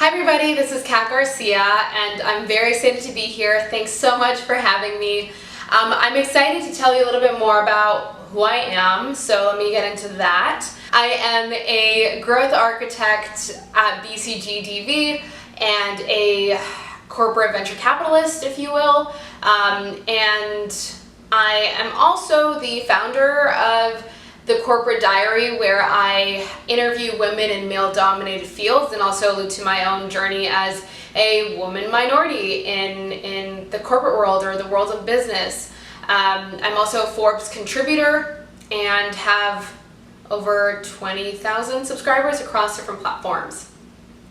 Hi everybody, this is Garcia and I'm very excited to be here. Thanks so much for having me. I'm excited to tell you a little bit more about who I am, so let me get into that. I am a growth architect at BCG and a corporate venture capitalist, if you will, and I am also the founder of the Corporate Diary, where I interview women in male-dominated fields and also allude to my own journey as a woman minority in the corporate world or the world of business. I'm also a Forbes contributor and have over 20,000 subscribers across different platforms.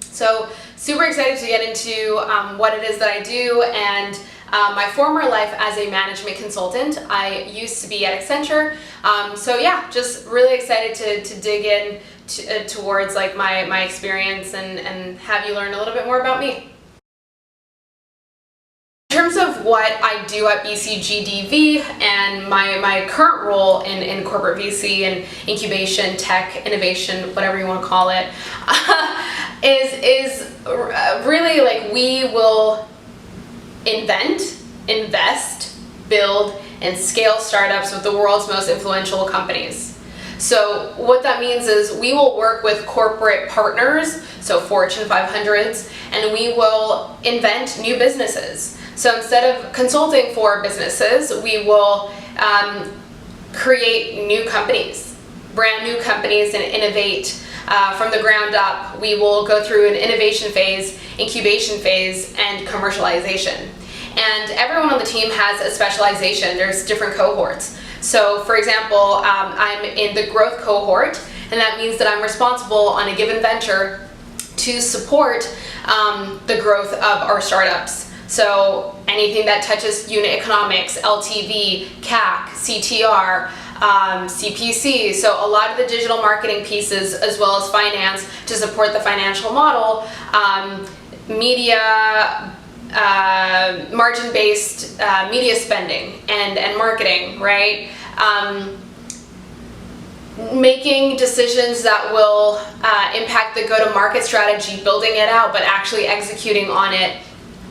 So super excited to get into what it is that I do and my former life as a management consultant. I used to be at Accenture. So yeah, just really excited to dig in towards like my experience and have you learn a little bit more about me. In terms of what I do at BCG and my current role in corporate VC and incubation, tech, innovation, whatever you want to call it, is really like we will invent, invest, build, and scale startups with the world's most influential companies. So what that means is we will work with corporate partners, so Fortune 500s, and we will invent new businesses. So instead of consulting for businesses, we will create new companies, brand new companies, and innovate from the ground up. We will go through an innovation phase, incubation phase, and commercialization. And everyone on the team has a specialization. There's different cohorts. So for example, I'm in the growth cohort, and that means that I'm responsible on a given venture to support the growth of our startups. So anything that touches unit economics, LTV, CAC, CTR, CPC, so a lot of the digital marketing pieces as well as finance to support the financial model, media, margin-based media spending and marketing, right? Making decisions that will impact the go-to-market strategy, building it out, but actually executing on it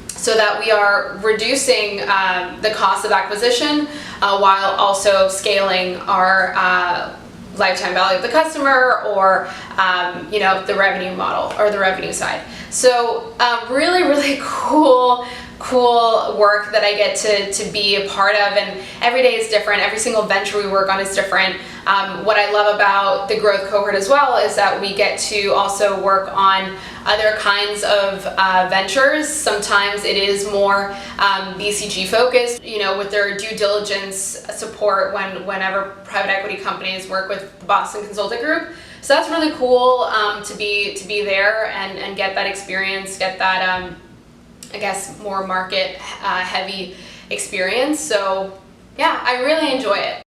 so that we are reducing the cost of acquisition while also scaling our lifetime value of the customer or the revenue model or the revenue side. So really cool work that I get to be a part of, and every day is different. Every single venture we work on is different. What I love about the growth cohort as well is that we get to also work on other kinds of ventures. Sometimes it is more BCG focused, with their due diligence support whenever private equity companies work with the Boston Consulting Group. So that's really cool to be there and get that experience, get that I guess more market heavy experience. So yeah, I really enjoy it.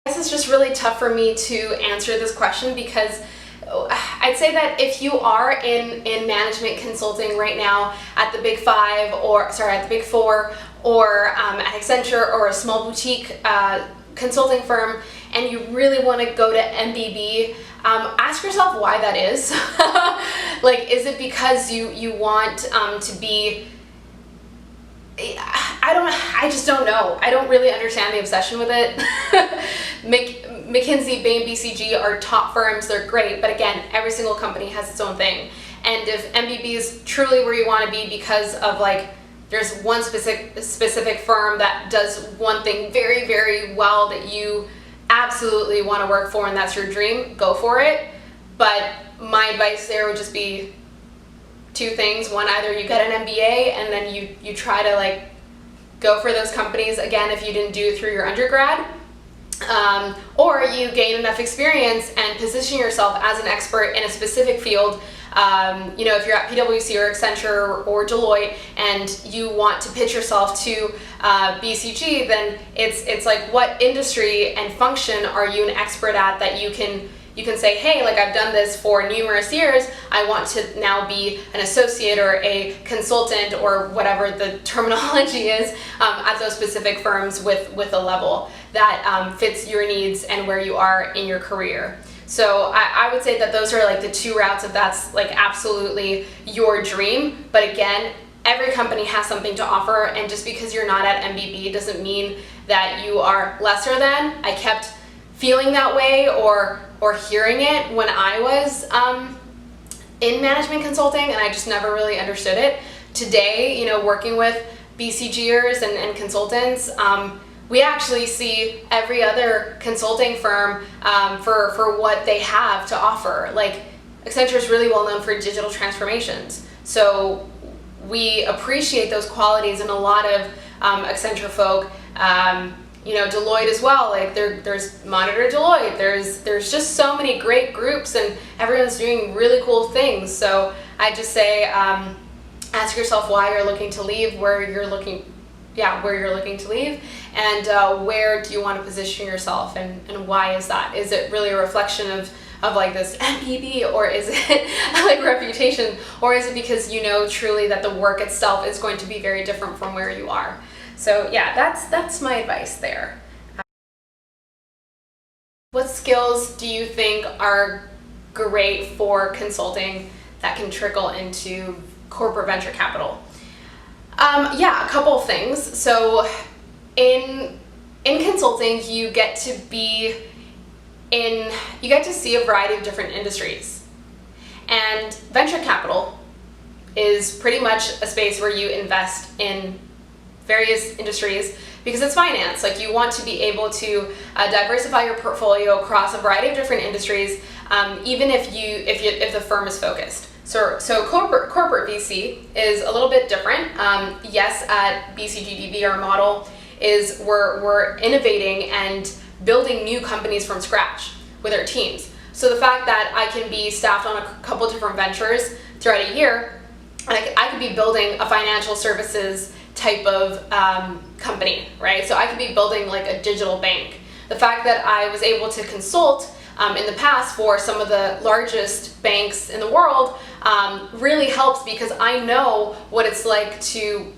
I guess it's just really tough for me to answer this question because I'd say that if you are in management consulting right now at the Big Five at the Big Four or at Accenture or a small boutique consulting firm and you really want to go to MBB, ask yourself why that is. Like, is it because you want to be, I just don't know. I don't really understand the obsession with it. McKinsey, Bain, BCG are top firms. They're great, but again, every single company has its own thing. And if MBB is truly where you want to be because of like, there's one specific firm that does one thing very, very well that you absolutely want to work for and that's your dream, go for it. But my advice there would just be two things. One, either you get an MBA and then you try to like go for those companies again if you didn't do it through your undergrad, or you gain enough experience and position yourself as an expert in a specific field. If you're at PwC or Accenture or Deloitte and you want to pitch yourself to BCG, then it's like, what industry and function are you an expert at that you can say, hey, like I've done this for numerous years, I want to now be an associate or a consultant or whatever the terminology is at those specific firms with a level that fits your needs and where you are in your career. So I would say that those are like the two routes if that's like absolutely your dream. But again, every company has something to offer, and just because you're not at MBB doesn't mean that you are lesser than. I kept feeling that way or hearing it when I was in management consulting, and I just never really understood it. Today, you know, working with BCGers and consultants, we actually see every other consulting firm for what they have to offer. Like Accenture is really well known for digital transformations. So we appreciate those qualities in a lot of Accenture folk. You know, Deloitte as well. Like there's Monitor Deloitte. There's just so many great groups, and everyone's doing really cool things. So I just say, ask yourself why you're looking to leave, where you're looking to leave, and where do you want to position yourself, and why is that? Is it really a reflection of like this MBB, or is it like reputation, or is it because you know truly that the work itself is going to be very different from where you are? So yeah, that's my advice there. What skills do you think are great for consulting that can trickle into corporate venture capital? Yeah, a couple of things. So in consulting, you get to see a variety of different industries. And venture capital is pretty much a space where you invest in various industries because it's finance. Like you want to be able to diversify your portfolio across a variety of different industries, even if the firm is focused. So corporate VC is a little bit different. Yes, at BCGDB our model is we're innovating and building new companies from scratch with our teams. So the fact that I can be staffed on a couple different ventures throughout a year, I could be building a financial services type of company, right? So I could be building like a digital bank. The fact that I was able to consult in the past for some of the largest banks in the world really helps because I know what it's like to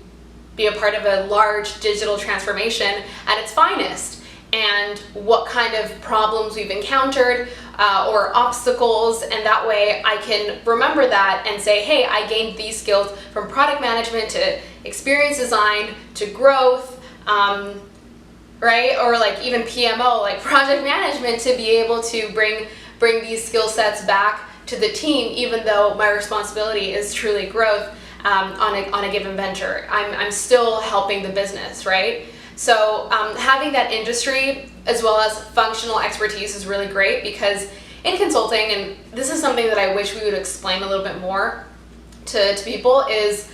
be a part of a large digital transformation at its finest, and what kind of problems we've encountered or obstacles, and that way I can remember that and say, hey, I gained these skills from product management to experience design to growth, right? Or like even PMO, like project management, to be able to bring these skill sets back to the team, even though my responsibility is truly growth on a given venture. I'm still helping the business, right? So having that industry as well as functional expertise is really great, because in consulting, and this is something that I wish we would explain a little bit more to people, is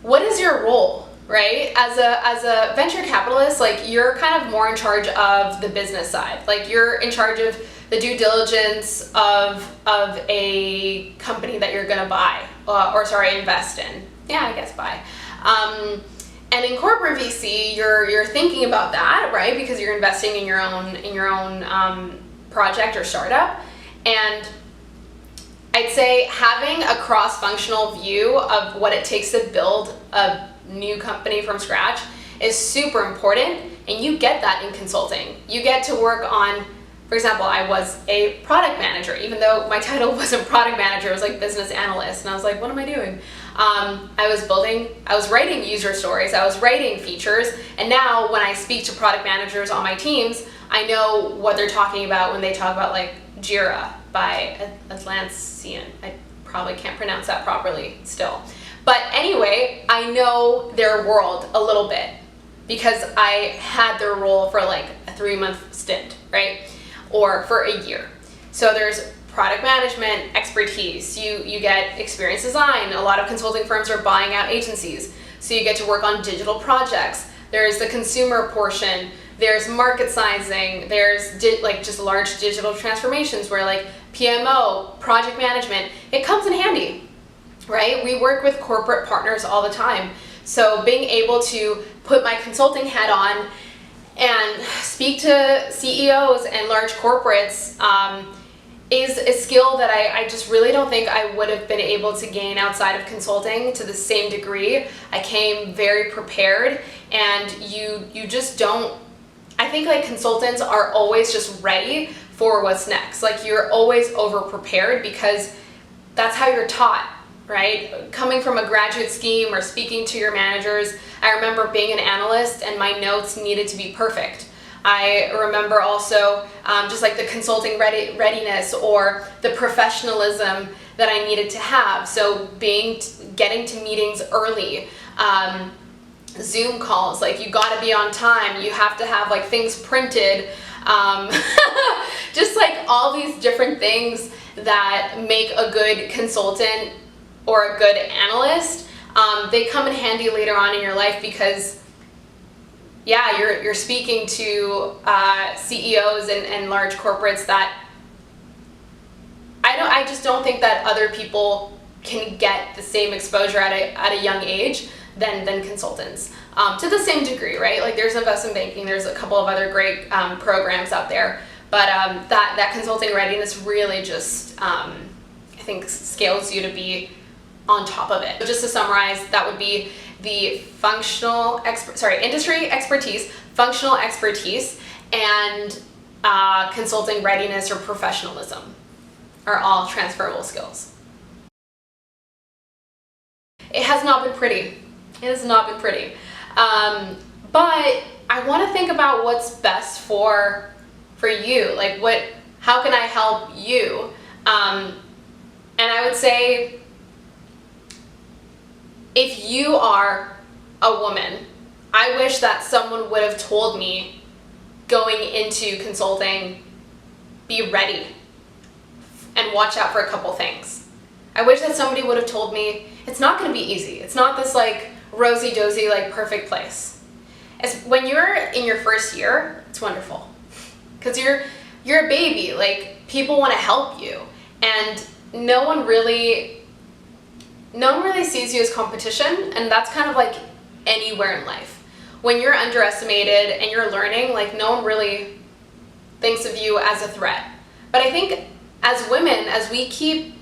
what is your role, right? As a venture capitalist, like you're kind of more in charge of the business side. Like you're in charge of the due diligence of a company that you're gonna buy, invest in. Yeah, I guess buy. And in corporate VC, you're thinking about that, right? Because you're investing in your own project or startup. And I'd say having a cross-functional view of what it takes to build a new company from scratch is super important, and you get that in consulting. You get to work on, for example, I was a product manager, even though my title wasn't product manager, it was like business analyst, and I was like, what am I doing? I was writing user stories, I was writing features, and now when I speak to product managers on my teams, I know what they're talking about when they talk about like Jira by Atlassian. I probably can't pronounce that properly still. But anyway, I know their world a little bit because I had their role for like a 3-month stint, right? Or for a year. So there's product management expertise, you get experience design. A lot of consulting firms are buying out agencies, so you get to work on digital projects. There's the consumer portion, there's market sizing, there's just large digital transformations where like PMO, project management, it comes in handy, right? We work with corporate partners all the time, so being able to put my consulting hat on and speak to CEOs and large corporates is a skill that I just really don't think I would have been able to gain outside of consulting to the same degree. I came very prepared, and you just don't, I think like consultants are always just ready for what's next. Like, you're always over prepared because that's how you're taught, right? Coming from a graduate scheme or speaking to your managers, I remember being an analyst and my notes needed to be perfect. I remember also just like the consulting readiness or the professionalism that I needed to have. So getting to meetings early, Zoom calls, like you got to be on time. You have to have like things printed, just like all these different things that make a good consultant or a good analyst. They come in handy later on in your life because, yeah, you're speaking to CEOs and large corporates that I just don't think that other people can get the same exposure at a young age than consultants, to the same degree, right? Like, there's investment banking, there's a couple of other great programs out there, but that consulting readiness really just I think scales you to be on top of it. So just to summarize, that would be the industry expertise, functional expertise, and consulting readiness or professionalism are all transferable skills. It has not been pretty. It has not been pretty. But I want to think about what's best for you. Like, how can I help you? And I would say, if you are a woman, I wish that someone would have told me going into consulting, be ready and watch out for a couple things. I wish that somebody would have told me it's not going to be easy. It's not this like rosy-dozy, like perfect place. When you're in your first year, it's wonderful because you're a baby. Like, people want to help you, and no one really sees you as competition, and that's kind of like anywhere in life. When you're underestimated and you're learning, like, no one really thinks of you as a threat. But I think as women, as we keep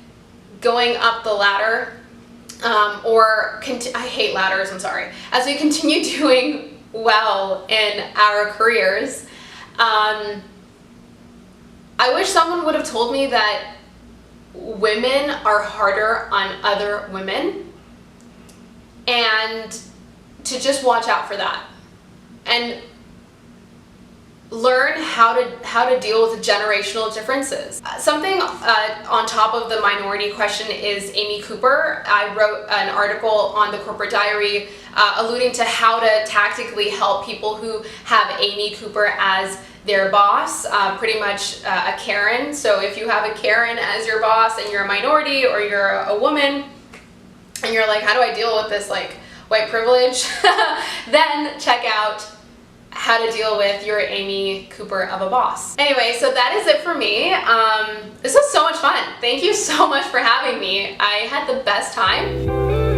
going up the ladder, I hate ladders, I'm sorry. As we continue doing well in our careers, I wish someone would have told me that women are harder on other women, and to just watch out for that and learn how to deal with generational differences. Something on top of the minority question is Amy Cooper. I wrote an article on the Corporate Diary alluding to how to tactically help people who have Amy Cooper as their boss, pretty much a Karen. So if you have a Karen as your boss and you're a minority or you're a woman and you're like, how do I deal with this like white privilege? Then check out how to deal with your Amy Cooper of a boss. Anyway, so that is it for me. This was so much fun. Thank you so much for having me. I had the best time.